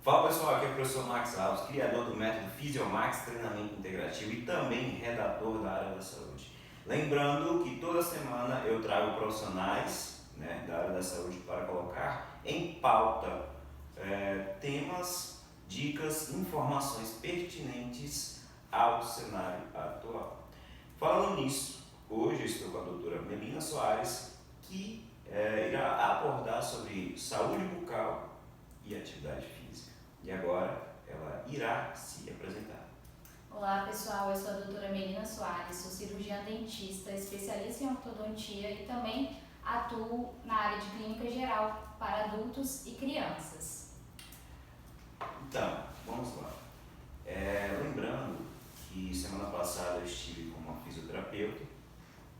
Fala pessoal, aqui é o professor Max Alves, criador do método Fisiomax Treinamento Integrativo e também redator da área da saúde. Lembrando que toda semana eu trago profissionais da área da saúde para colocar em pauta temas, dicas, informações pertinentes ao cenário atual. Falando nisso, hoje eu estou com a doutora Melina Soares, que irá abordar sobre saúde bucal e atividade física. E agora ela irá se apresentar. Olá pessoal, eu sou a doutora Melina Soares, sou cirurgiã dentista, especialista em ortodontia e também atuo na área de clínica geral para adultos e crianças. Então, vamos lá. Lembrando que semana passada eu estive com uma fisioterapeuta,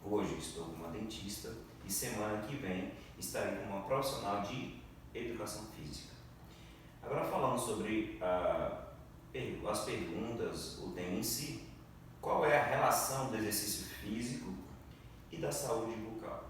hoje estou com uma dentista e semana que vem estarei com uma profissional de educação física. Agora falando sobre as perguntas, o tema em si, qual é a relação do exercício físico e da saúde bucal?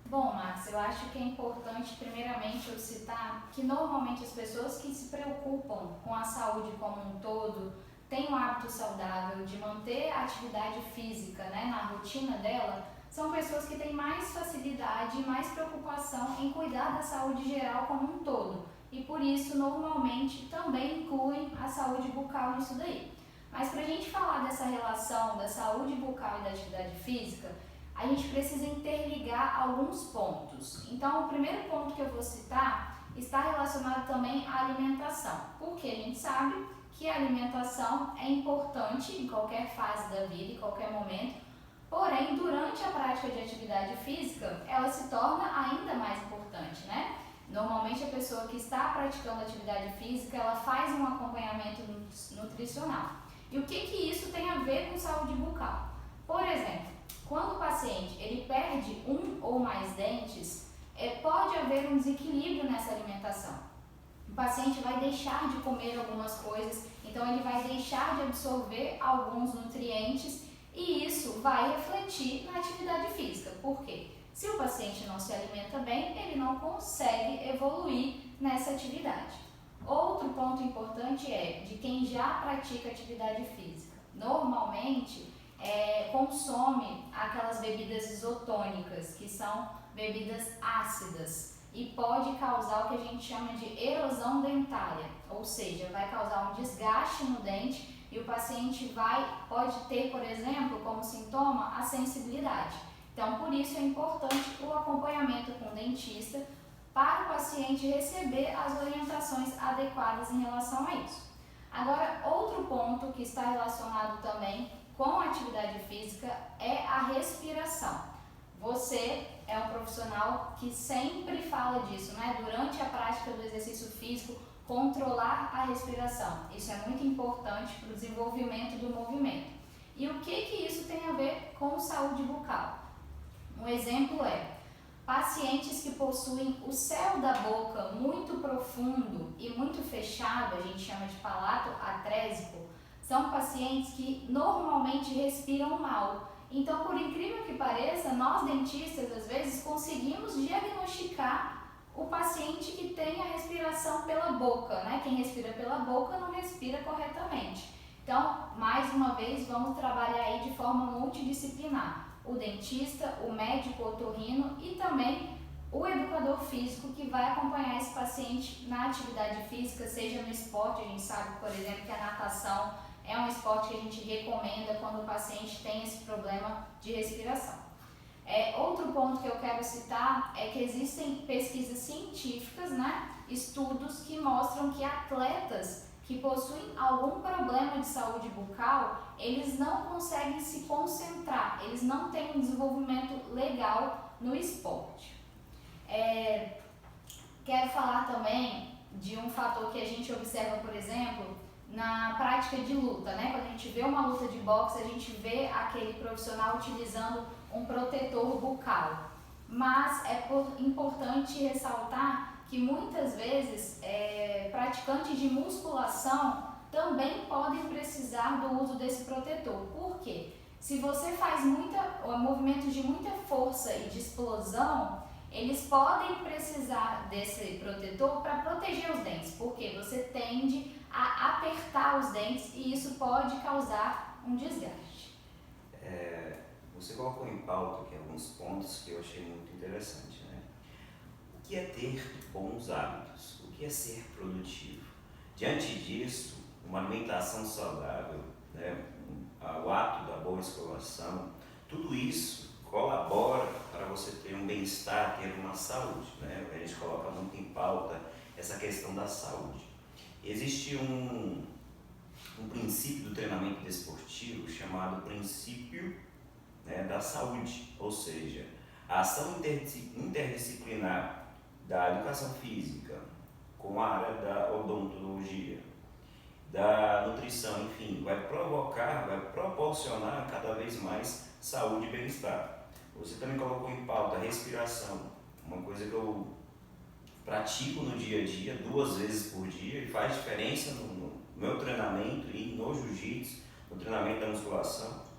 Bom, Max, eu acho que é importante primeiramente eu citar que normalmente as pessoas que se preocupam com a saúde como um todo têm um hábito saudável de manter a atividade física na rotina dela, são pessoas que têm mais facilidade e mais preocupação em cuidar da saúde geral como um todo. E por isso, normalmente, também incluem a saúde bucal nisso daí. Mas para a gente falar dessa relação da saúde bucal e da atividade física, a gente precisa interligar alguns pontos. Então, o primeiro ponto que eu vou citar está relacionado também à alimentação, porque a gente sabe que a alimentação é importante em qualquer fase da vida, em qualquer momento, porém, durante a prática de atividade física, ela se torna ainda mais importante, Normalmente a pessoa que está praticando atividade física, ela faz um acompanhamento nutricional. E o que isso tem a ver com saúde bucal? Por exemplo, quando o paciente ele perde um ou mais dentes, pode haver um desequilíbrio nessa alimentação. O paciente vai deixar de comer algumas coisas, então ele vai deixar de absorver alguns nutrientes e isso vai refletir na atividade física. Por quê? Se o paciente não se alimenta bem, ele não consegue evoluir nessa atividade. Outro ponto importante é de quem já pratica atividade física. Normalmente, consome aquelas bebidas isotônicas, que são bebidas ácidas, e pode causar o que a gente chama de erosão dentária, ou seja, vai causar um desgaste no dente e o paciente pode ter, por exemplo, como sintoma, a sensibilidade. Então, por isso é importante o acompanhamento com o dentista para o paciente receber as orientações adequadas em relação a isso. Agora, outro ponto que está relacionado também com a atividade física é a respiração. Você é um profissional que sempre fala disso, Durante a prática do exercício físico, controlar a respiração. Isso é muito importante para o desenvolvimento do movimento. E o que isso tem a ver com saúde bucal? Um exemplo é pacientes que possuem o céu da boca muito profundo e muito fechado, a gente chama de palato atrésico, são pacientes que normalmente respiram mal. Então, por incrível que pareça, nós dentistas às vezes conseguimos diagnosticar o paciente que tem a respiração pela boca, Quem respira pela boca não respira corretamente. Então, mais uma vez, vamos trabalhar aí de forma multidisciplinar. O dentista, o médico otorrino e também o educador físico que vai acompanhar esse paciente na atividade física, seja no esporte. A gente sabe, por exemplo, que a natação é um esporte que a gente recomenda quando o paciente tem esse problema de respiração. Outro ponto que eu quero citar é que existem pesquisas científicas, estudos que mostram que atletas que possuem algum problema de saúde bucal, eles não conseguem se concentrar, eles não têm um desenvolvimento legal no esporte. Quero falar também de um fator que a gente observa, por exemplo, na prática de luta, Quando a gente vê uma luta de boxe, a gente vê aquele profissional utilizando um protetor bucal. Mas é importante ressaltar que muitas vezes praticantes de musculação também podem precisar do uso desse protetor. Por quê? Se você faz movimentos de muita força e de explosão, eles podem precisar desse protetor para proteger os dentes, porque você tende a apertar os dentes e isso pode causar um desgaste. Você colocou em pauta aqui alguns pontos que eu achei muito interessante, né? O que é ter bons hábitos? O que é ser produtivo? Diante disso, uma alimentação saudável, né? O ato da boa escovação, tudo isso colabora para você ter um bem-estar, ter uma saúde, né? A gente coloca muito em pauta essa questão da saúde. Existe um princípio do treinamento desportivo chamado princípio, né, da saúde, ou seja, a ação interdisciplinar da educação física com a área da odontologia, da nutrição, enfim, vai proporcionar cada vez mais saúde e bem-estar. Você também colocou em pauta a respiração, uma coisa que eu pratico no dia a dia, 2 vezes por dia, e faz diferença no meu treinamento e no jiu-jitsu, no treinamento da musculação,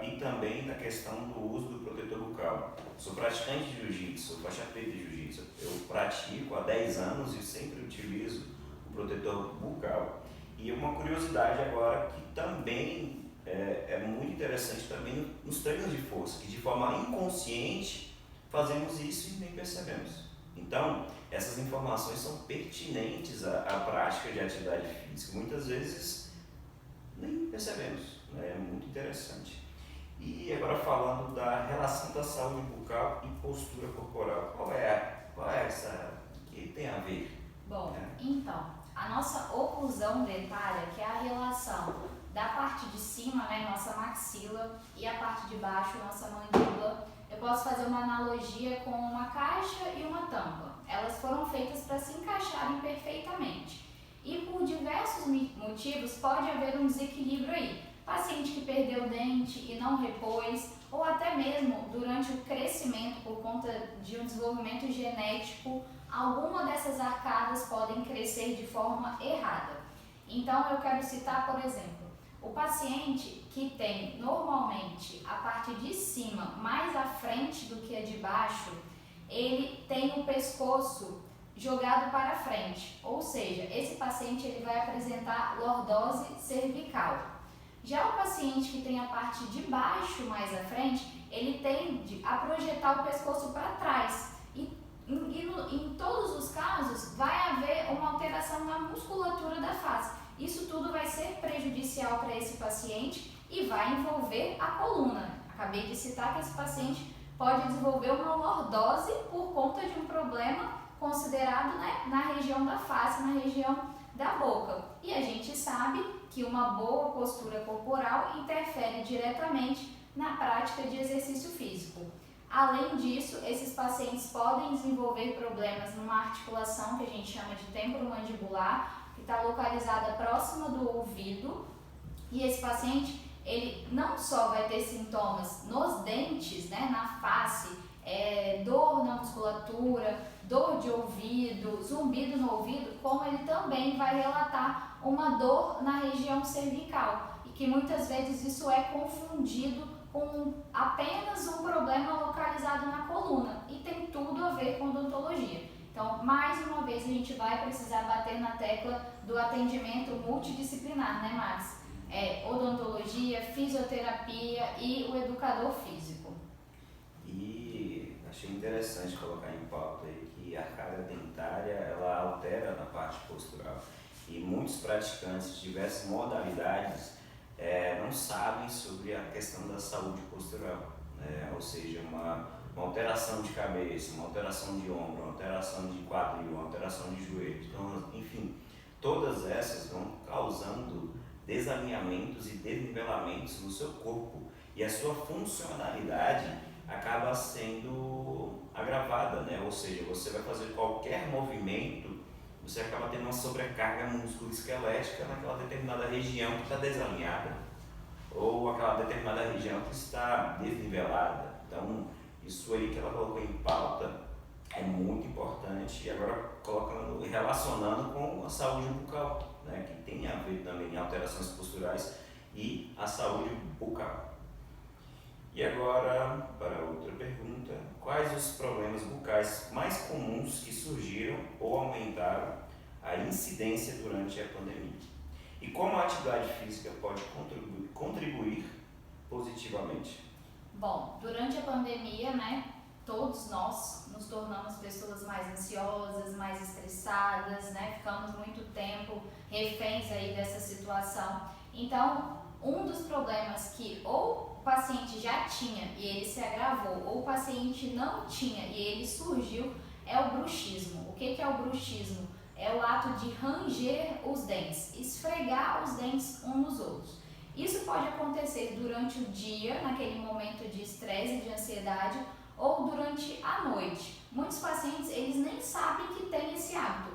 e também na questão do uso do protetor bucal. Sou praticante de jiu-jitsu, sou faixa preta de jiu-jitsu, eu pratico há 10 anos e sempre utilizo o protetor bucal. E uma curiosidade agora que também é muito interessante também nos treinos de força, que de forma inconsciente fazemos isso e nem percebemos. Então, essas informações são pertinentes à prática de atividade física. Muitas vezes nem percebemos, né? É muito interessante. E agora falando da relação da saúde bucal e postura corporal, qual é essa que tem a ver? Bom, então, a nossa oclusão dentária, que é a relação da parte de cima, né, nossa maxila, e a parte de baixo, nossa mandíbula, eu posso fazer uma analogia com uma caixa e uma tampa. Elas foram feitas para se encaixarem perfeitamente. E por diversos motivos pode haver um desequilíbrio aí. Paciente que perdeu o dente e não repôs, ou até mesmo durante o crescimento por conta de um desenvolvimento genético, alguma dessas arcadas podem crescer de forma errada. Então eu quero citar, por exemplo, o paciente que tem normalmente a parte de cima mais à frente do que a de baixo, ele tem o pescoço jogado para frente, ou seja, esse paciente ele vai apresentar lordose cervical. Já o paciente que tem a parte de baixo mais à frente, ele tende a projetar o pescoço para trás e em todos os casos vai haver uma alteração na musculatura da face. Isso tudo vai ser prejudicial para esse paciente e vai envolver a coluna. Acabei de citar que esse paciente pode desenvolver uma lordose por conta de um problema considerado, né, na região da face, na região da boca. E a gente sabe que uma boa postura corporal interfere diretamente na prática de exercício físico. Além disso, esses pacientes podem desenvolver problemas numa articulação que a gente chama de temporomandibular, que está localizada próxima do ouvido, e esse paciente ele não só vai ter sintomas nos dentes, né, na face, dor na musculatura, dor de ouvido, zumbido no ouvido, como ele também vai relatar uma dor na região cervical, e que muitas vezes isso é confundido com apenas um problema localizado na coluna, e tem tudo a ver com odontologia. Então, mais uma vez, a gente vai precisar bater na tecla do atendimento multidisciplinar, né, Max? Odontologia, fisioterapia e o educador físico. E achei interessante colocar em pauta aí que a arcada dentária, ela altera na parte postural. E muitos praticantes de diversas modalidades não sabem sobre a questão da saúde postural, né? Ou seja, uma alteração de cabeça, uma alteração de ombro, uma alteração de quadril, uma alteração de joelho. Então, enfim, todas essas vão causando desalinhamentos e desnivelamentos no seu corpo, e a sua funcionalidade acaba sendo agravada, né? Ou seja, você vai fazer qualquer movimento, você acaba tendo uma sobrecarga musculoesquelética naquela determinada região que está desalinhada, ou aquela determinada região que está desnivelada. Então, isso aí que ela colocou em pauta é muito importante, e agora colocando, relacionando com a saúde bucal, né, que tem a ver também em alterações posturais e a saúde bucal. E agora, para outra pergunta, quais os problemas bucais mais comuns que surgiram ou aumentaram a incidência durante a pandemia? E como a atividade física pode contribuir positivamente? Bom, durante a pandemia, né, todos nós nos tornamos pessoas mais ansiosas, mais estressadas, né, ficamos muito tempo reféns aí dessa situação. Então, um dos problemas que ou o paciente já tinha e ele se agravou, ou o paciente não tinha e ele surgiu, é o bruxismo. O que é o bruxismo? É o ato de ranger os dentes, esfregar os dentes uns nos outros. Isso pode acontecer durante o dia, naquele momento de estresse e de ansiedade, ou durante a noite. Muitos pacientes, eles nem sabem que tem esse hábito.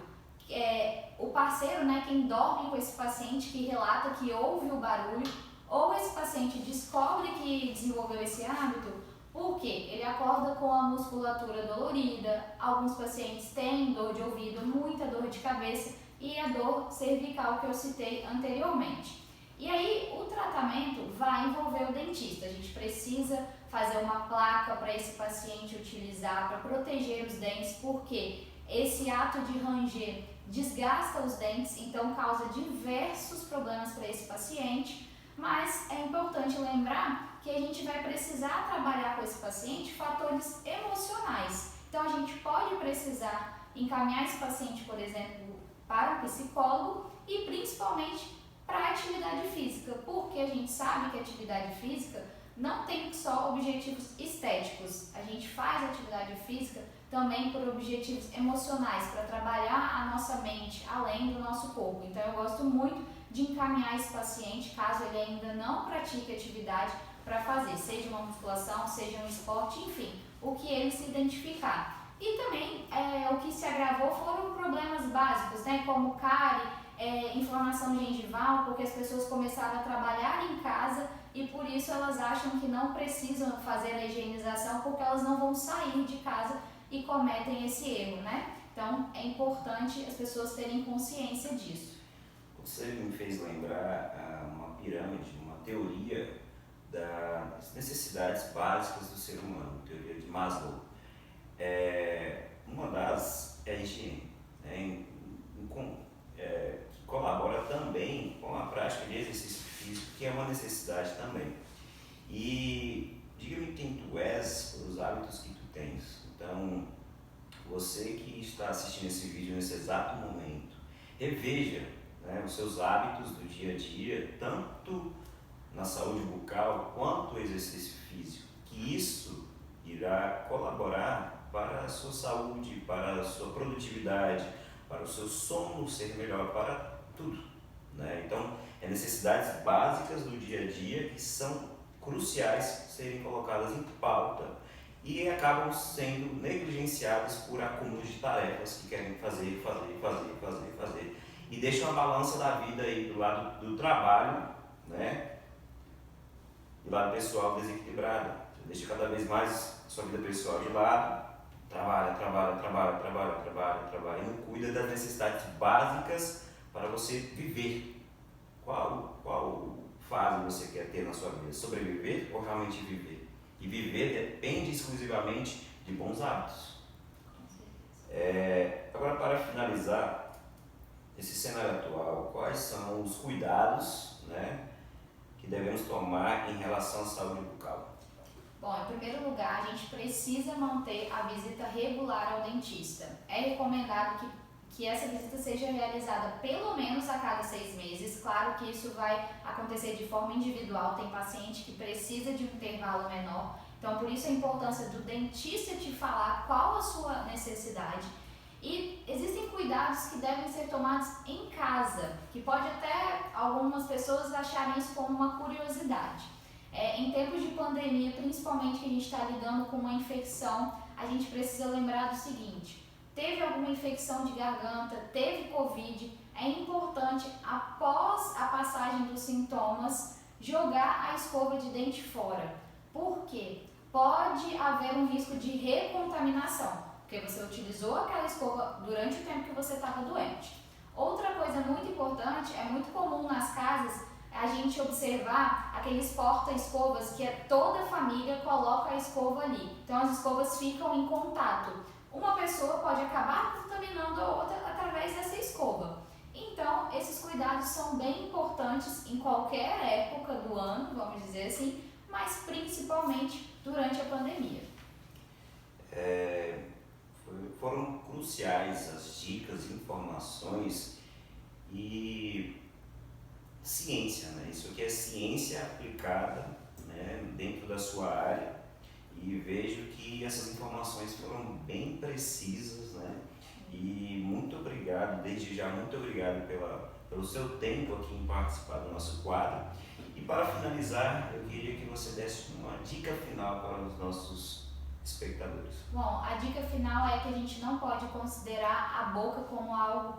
O parceiro, né, quem dorme com esse paciente, que relata que ouve o barulho, ou esse paciente descobre que desenvolveu esse hábito, porque ele acorda com a musculatura dolorida, alguns pacientes têm dor de ouvido, muita dor de cabeça e a dor cervical que eu citei anteriormente. E aí o tratamento vai envolver o dentista, a gente precisa fazer uma placa para esse paciente utilizar para proteger os dentes, porque esse ato de ranger desgasta os dentes, então causa diversos problemas para esse paciente, mas é importante lembrar que a gente vai precisar trabalhar com esse paciente fatores emocionais. Então a gente pode precisar encaminhar esse paciente, por exemplo, para um psicólogo e principalmente para a atividade física, porque a gente sabe que a atividade física não tem só objetivos estéticos, a gente faz atividade física também por objetivos emocionais, para trabalhar a nossa mente além do nosso corpo. Então eu gosto muito de encaminhar esse paciente, caso ele ainda não pratique atividade, para fazer, seja uma musculação, seja um esporte, enfim, o que ele se identificar. E também o que se agravou foram problemas básicos, né, como cárie, inflamação gengival, porque as pessoas começaram a trabalhar em casa e por isso elas acham que não precisam fazer a higienização, porque elas não vão sair de casa e cometem esse erro, né? Então é importante as pessoas terem consciência disso. Você me fez lembrar uma pirâmide, uma teoria das necessidades básicas do ser humano, teoria de Maslow. Uma das é a higiene, né? Que colabora também com a prática de exercício físico, que é uma necessidade também. E diga-me quem tu és pelos hábitos que tu tens. Então, você que está assistindo esse vídeo nesse exato momento, reveja, né, os seus hábitos do dia a dia, tanto na saúde bucal quanto no exercício físico, que isso irá colaborar para a sua saúde, para a sua produtividade, para o seu sono ser melhor, para tudo, né? Então, necessidades básicas do dia a dia que são cruciais serem colocadas em pauta e acabam sendo negligenciadas por acúmulos de tarefas que querem fazer e deixam a balança da vida aí do lado do trabalho, né, do lado pessoal desequilibrada. Você deixa cada vez mais a sua vida pessoal de lado, trabalha e não cuida das necessidades básicas para você viver. Qual fase você quer ter na sua vida? Sobreviver ou realmente viver? E viver depende exclusivamente de bons hábitos. Agora, para finalizar esse cenário atual, quais são os cuidados, né, que devemos tomar em relação à saúde bucal? Bom, em primeiro lugar, a gente precisa manter a visita regular ao dentista. É recomendado que essa visita seja realizada pelo menos a cada 6 meses. Claro que isso vai acontecer de forma individual, tem paciente que precisa de um intervalo menor. Então, por isso a importância do dentista te falar qual a sua necessidade. E existem cuidados que devem ser tomados em casa, que pode até algumas pessoas acharem isso como uma curiosidade. Em tempos de pandemia, principalmente que a gente está lidando com uma infecção, a gente precisa lembrar do seguinte: teve alguma infecção de garganta, teve Covid, é importante, após a passagem dos sintomas, jogar a escova de dente fora. Por quê? Pode haver um risco de recontaminação, porque você utilizou aquela escova durante o tempo que você estava doente. Outra coisa muito importante, é muito comum nas casas a gente observar aqueles porta-escovas que toda a família coloca a escova ali. Então as escovas ficam em contato. Uma pessoa pode acabar contaminando a outra através dessa escova. Então esses cuidados são bem importantes em qualquer época do ano, vamos dizer assim, mas principalmente durante a pandemia. Foram cruciais as dicas, informações e ciência, né? Isso aqui é ciência aplicada, né, dentro da sua área, e vejo que essas informações foram bem precisas, né? E muito obrigado, desde já, muito obrigado pelo seu tempo aqui em participar do nosso quadro. E para finalizar, eu queria que você desse uma dica final para os nossos espectadores. Bom, a dica final é que a gente não pode considerar a boca como algo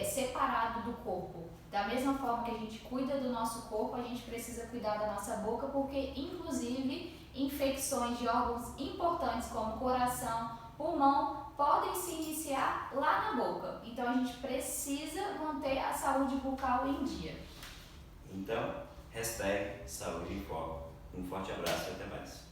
separado do corpo. Da mesma forma que a gente cuida do nosso corpo, a gente precisa cuidar da nossa boca, porque inclusive infecções de órgãos importantes como coração, pulmão, podem se iniciar lá na boca. Então a gente precisa manter a saúde bucal em dia. Então, #Saúde em Foco. Um forte abraço e até mais.